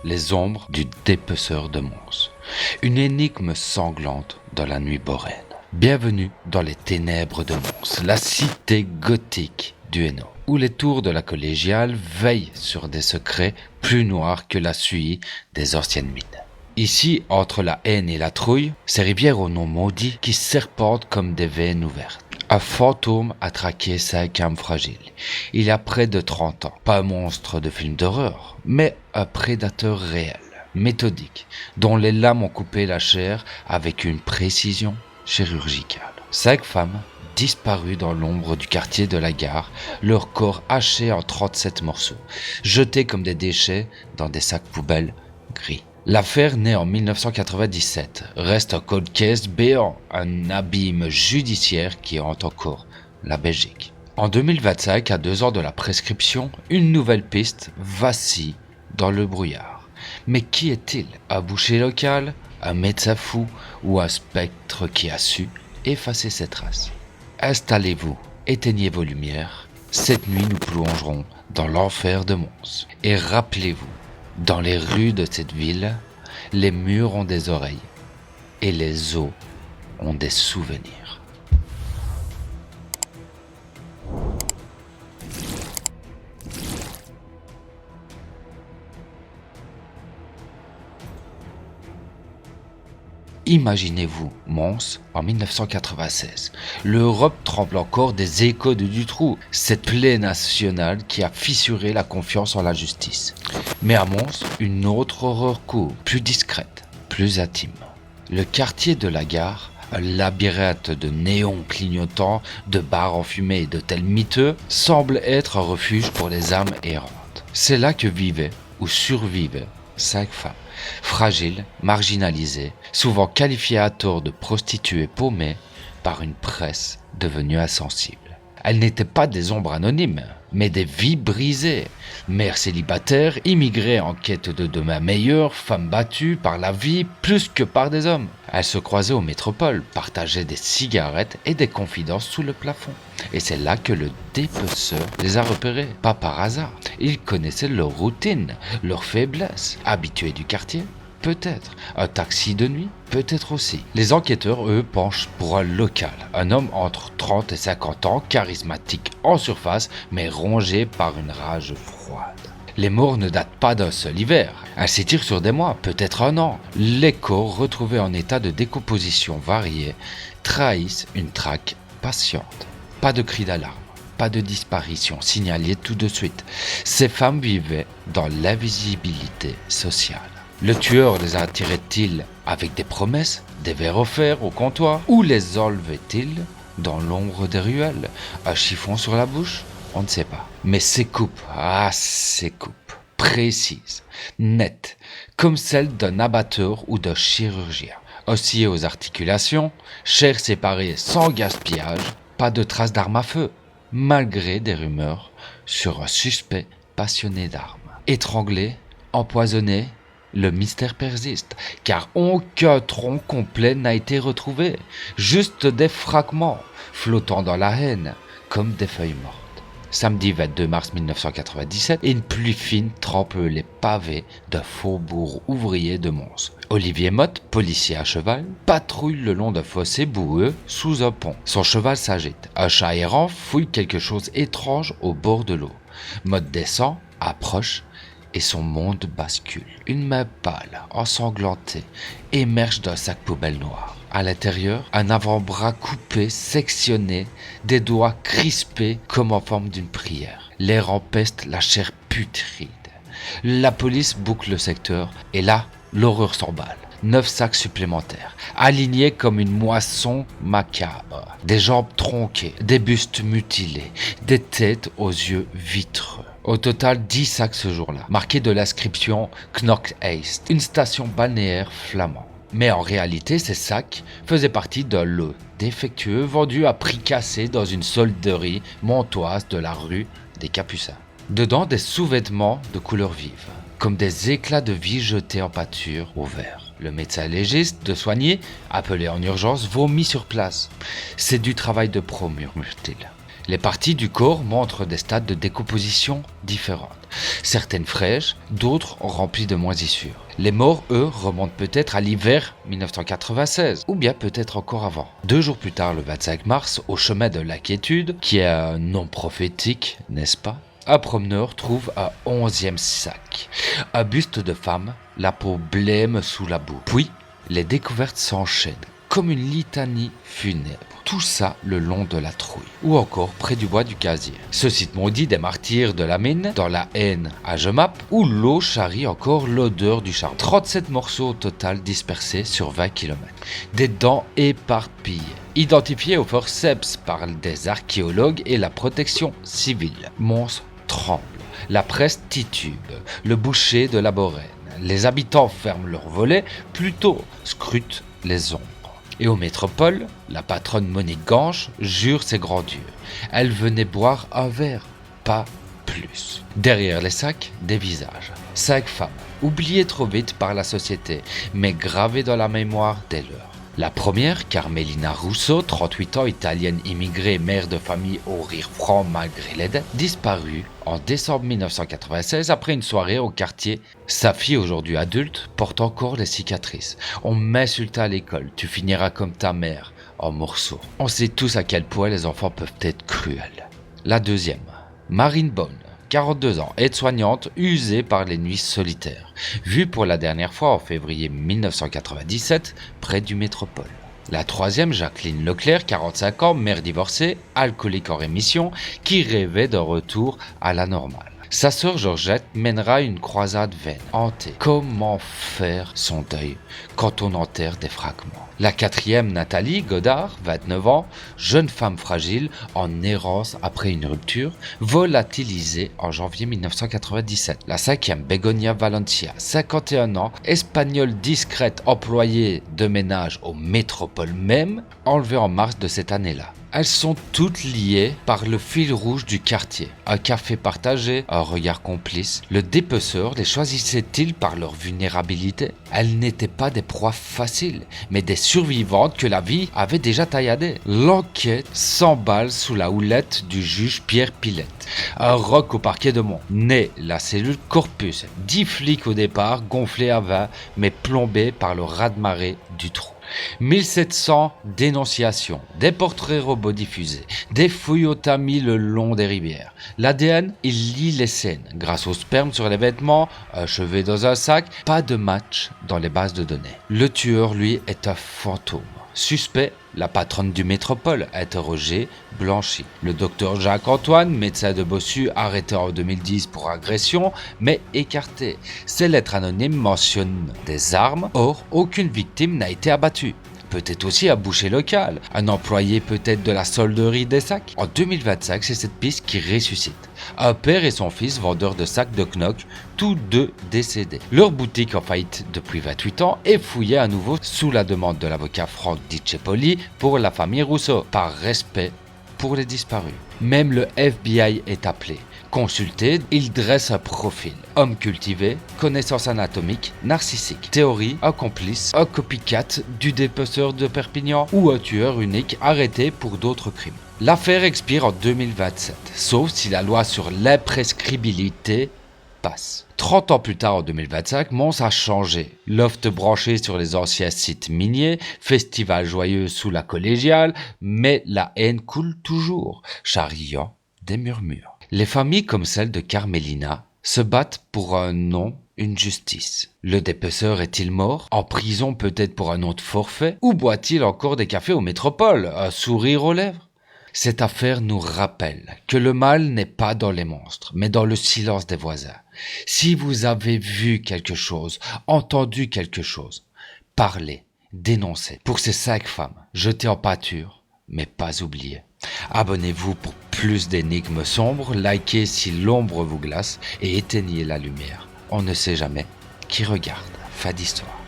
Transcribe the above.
les ombres du dépeceur de Mons. Une énigme sanglante dans la nuit boréenne. Bienvenue dans les ténèbres de Mons, la cité gothique du Hainaut, où les tours de la collégiale veillent sur des secrets plus noirs que la suie des anciennes mines. Ici, entre la haine et la trouille, ces rivières au nom maudit qui serpentent comme des veines ouvertes. Un fantôme a traqué 5 âmes fragiles. Il y a près de 30 ans. Pas un monstre de film d'horreur, mais un prédateur réel, méthodique, dont les lames ont coupé la chair avec une précision chirurgicale. 5 femmes disparues dans l'ombre du quartier de la gare, leurs corps hachés en 37 morceaux, jetés comme des déchets dans des sacs poubelles gris. L'affaire née en 1997 reste un cold case béant, un abîme judiciaire qui hante encore la Belgique. En 2025, à 2 ans de la prescription, une nouvelle piste vacille dans le brouillard. Mais qui est-il? Un boucher local, un médecin fou ou un spectre qui a su effacer ses traces? Installez-vous, éteignez vos lumières. Cette nuit, nous plongerons dans l'enfer de Mons. Et rappelez-vous, dans les rues de cette ville, les murs ont des oreilles et les os ont des souvenirs. Imaginez-vous Mons en 1996. L'Europe tremble encore des échos de Dutroux, cette plaie nationale qui a fissuré la confiance en la justice. Mais à Mons, une autre horreur court, plus discrète, plus intime. Le quartier de la gare, un labyrinthe de néons clignotants, de bars enfumés et d'hôtels miteux, semble être un refuge pour les âmes errantes. C'est là que vivaient ou survivaient 5 femmes, fragiles, marginalisées, souvent qualifiées à tort de prostituées paumées par une presse devenue insensible. Elles n'étaient pas des ombres anonymes, mais des vies brisées. Mères célibataires, immigrées en quête de demain meilleur, femmes battues par la vie plus que par des hommes. Elles se croisaient aux métropoles, partageaient des cigarettes et des confidences sous le plafond. Et c'est là que le dépeceur les a repérées, pas par hasard. Il connaissait leur routine, leurs faiblesses. Habitués du quartier, peut-être. Un taxi de nuit, peut-être aussi. Les enquêteurs, eux, penchent pour un local. Un homme entre 30 et 50 ans, charismatique en surface, mais rongé par une rage froide. Les morts ne datent pas d'un seul hiver. Elles s'étirent sur des mois, peut-être un an. Les corps, retrouvés en état de décomposition variée, trahissent une traque patiente. Pas de cri d'alarme, pas de disparition signalée tout de suite. Ces femmes vivaient dans l'invisibilité sociale. Le tueur les attirait-il avec des promesses, des verres offerts au comptoir, ou les enlevait-il dans l'ombre des ruelles, un chiffon sur la bouche? On ne sait pas. Mais ces coupes, ces coupes, précises, nettes, comme celles d'un abatteur ou d'un chirurgien, oscillées aux articulations, chair séparée sans gaspillage, pas de traces d'armes à feu, malgré des rumeurs sur un suspect passionné d'armes. Étranglé, empoisonné, le mystère persiste, car aucun tronc complet n'a été retrouvé, juste des fragments flottant dans la haine, comme des feuilles mortes. Samedi 22 mars 1997, une pluie fine trempe les pavés d'un faubourg ouvrier de Mons. Olivier Motte, policier à cheval, patrouille le long d'un fossé boueux sous un pont. Son cheval s'agite. Un chat errant fouille quelque chose étrange au bord de l'eau. Motte descend, approche, et son monde bascule. Une main pâle, ensanglantée, émerge d'un sac poubelle noir. À l'intérieur, un avant-bras coupé, sectionné, des doigts crispés comme en forme d'une prière. L'air empeste la chair putride. La police boucle le secteur et là, l'horreur s'emballe. 9 sacs supplémentaires, alignés comme une moisson macabre. Des jambes tronquées, des bustes mutilés, des têtes aux yeux vitreux. Au total, 10 sacs ce jour-là, marqués de l'inscription Knock East, une station balnéaire flamande. Mais en réalité, ces sacs faisaient partie d'un lot défectueux vendu à prix cassé dans une solderie montoise de la rue des Capucins. Dedans, des sous-vêtements de couleur vive, comme des éclats de vie jetés en pâture au vert. Le médecin légiste de soigner, appelé en urgence, vomit sur place. « C'est du travail de pro », murmure-t-il. Les parties du corps montrent des stades de décomposition différentes. Certaines fraîches, d'autres remplies de moisissures. Les morts, eux, remontent peut-être à l'hiver 1996, ou bien peut-être encore avant. 2 jours plus tard, le 25 mars, au chemin de l'inquiétude, qui est un nom prophétique, n'est-ce pas? Un promeneur trouve un 11e sac. Un buste de femme, la peau blême sous la boue. Puis, les découvertes s'enchaînent, comme une litanie funèbre. Tout ça le long de la Trouille, ou encore près du bois du Casier. Ce site maudit des martyrs de la mine, dans la haine à Jemap, où l'eau charrie encore l'odeur du charbon. 37 morceaux au total dispersés sur 20 km. Des dents éparpillées, identifiées au forceps par des archéologues et la protection civile. Mons tremble, la presse titube, le boucher de la Boraine. Les habitants ferment leurs volets, plutôt scrutent les ombres. Et aux métropoles, la patronne Monique Ganche jure ses grandeurs. Elle venait boire un verre, pas plus. Derrière les sacs, des visages. 5 femmes, oubliées trop vite par la société, mais gravées dans la mémoire des leurs. La première, Carmelina Russo, 38 ans, italienne immigrée, mère de famille au rire franc malgré les dettes, disparue en décembre 1996 après une soirée au quartier. Sa fille, aujourd'hui adulte, porte encore les cicatrices. On m'insulte à l'école, tu finiras comme ta mère, en morceaux. On sait tous à quel point les enfants peuvent être cruels. La deuxième, Marine Bonne, 42 ans, aide-soignante, usée par les nuits solitaires, vue pour la dernière fois en février 1997 près du Métropole. La troisième, Jacqueline Leclerc, 45 ans, mère divorcée, alcoolique en rémission, qui rêvait d'un retour à la normale. Sa sœur Georgette mènera une croisade vaine, hantée. Comment faire son deuil quand on enterre des fragments? La quatrième, Nathalie Godard, 29 ans, jeune femme fragile, en errance après une rupture, volatilisée en janvier 1997. La cinquième, Begonia Valencia, 51 ans, espagnole discrète, employée de ménage aux métropoles même, enlevée en mars de cette année-là. Elles sont toutes liées par le fil rouge du quartier. Un café partagé, un regard complice. Le dépeceur les choisissait-il par leur vulnérabilité? Elles n'étaient pas des proies faciles, mais des survivantes que la vie avait déjà tailladées. L'enquête s'emballe sous la houlette du juge Pierre Pilette. Un roc au parquet de Mons. Né la cellule Corpus. 10 flics au départ, gonflés à 20, mais plombés par le raz-de-marée du trou. 1700 dénonciations, des portraits robots diffusés, des fouilles au tamis le long des rivières. L'ADN, il lit les scènes. Grâce au sperme sur les vêtements, achevé dans un sac, pas de match dans les bases de données. Le tueur, lui, est un fantôme. Suspect, la patronne du Métropole, interrogée, blanchie. Le docteur Jacques-Antoine, médecin de bossu, arrêté en 2010 pour agression, mais écarté. Ces lettres anonymes mentionnent des armes, or aucune victime n'a été abattue. Peut-être aussi un boucher local, un employé peut-être de la solderie des sacs. En 2025, c'est cette piste qui ressuscite. Un père et son fils vendeurs de sacs de Knock, tous deux décédés. Leur boutique en faillite depuis 28 ans est fouillée à nouveau sous la demande de l'avocat Franck Dicepoli pour la famille Rousseau, par respect pour les disparus. Même le FBI est appelé. Consulté, il dresse un profil. Homme cultivé, connaissance anatomique, narcissique. Théorie, un complice, un copycat du dépeceur de Perpignan ou un tueur unique arrêté pour d'autres crimes. L'affaire expire en 2027, sauf si la loi sur l'imprescriptibilité passe. 30 ans plus tard, en 2025, Mons a changé. Loft branché sur les anciens sites miniers, festival joyeux sous la collégiale, mais la haine coule toujours, charriant des murmures. Les familles comme celle de Carmelina se battent pour un nom, une justice. Le dépeceur est-il mort? En prison peut-être pour un autre forfait? Ou boit-il encore des cafés aux métropoles, un sourire aux lèvres? Cette affaire nous rappelle que le mal n'est pas dans les monstres, mais dans le silence des voisins. Si vous avez vu quelque chose, entendu quelque chose, parlez, dénoncez. Pour ces 5 femmes, jetées en pâture, mais pas oubliées. Abonnez-vous pour plus d'énigmes sombres, likez si l'ombre vous glace et éteignez la lumière. On ne sait jamais qui regarde. Fin d'histoire.